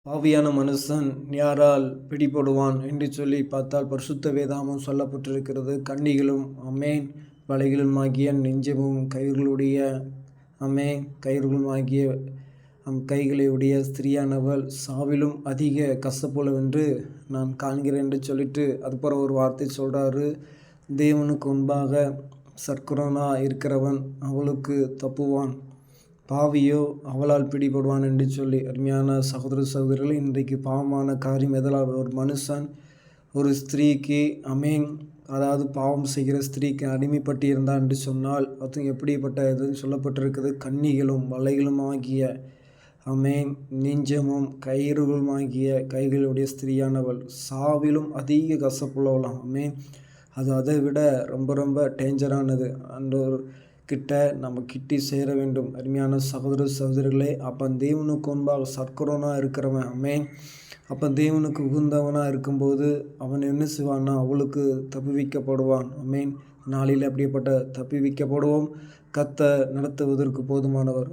பாவியான மனுஷன் யாரால் பிடிபடுவான் என்று சொல்லி பார்த்தால் பரிசுத்த வேதாகமம் சொல்லப்பட்டிருக்கிறது. கண்ணிகளும் அமேன் வலைகளுமாகிய நெஞ்சமும் கயிறுகளுடைய கயிறுகளுமாகிய கைகளையுடைய ஸ்திரியானவள் சாவிலும் அதிக கசப்புள்ளவென்று நான் காண்கிறேன் என்று சொல்லிட்டு அதுபோல ஒரு வார்த்தை சொல்கிறாரு. தேவனுக்கு முன்பாக சற்குணனா இருக்கிறவன் அவளுக்கு தப்புவான், பாவியோ அவளால் பிடிபடுவான் என்று சொல்லி. அருமையான சகோதர சகோதரிகள், இன்றைக்கு பாவமான காரியம் எதனால்? ஒரு மனுஷன் ஒரு ஸ்திரீக்கு அதாவது பாவம் செய்கிற ஸ்திரீக்கு அடிமைப்பட்டு இருந்தான் என்று சொன்னால் அது எப்படிப்பட்ட இது சொல்லப்பட்டிருக்குது? கண்ணிகளும் வலைகளும் ஆகிய நெஞ்சமும் கயிறுகளுமாகிய கைகளுடைய ஸ்திரீயானவள் சாவிலும் அதிக கசப்புள்ளவளாம். அது அதை விட ரொம்ப ரொம்ப டேஞ்சரானது. அந்த கிட்ட நம்ம கிட்டி சேர வேண்டும். அருமையான சகோதர சகோதரிகளே, அப்போ தேவனுக்கு முன்பாக சற்குணனாக இருக்கிறவன் அப்போ தேவனுக்கு உகந்தவனாக இருக்கும்போது அவன் என்ன செய்வான்னா அவளுக்கு தப்புவிக்கப்படுவான். நாளில் அப்படிப்பட்ட தப்புவிக்கப்படுவோம். கர்த்தர் நடத்துவதற்கு போதுமானவர்.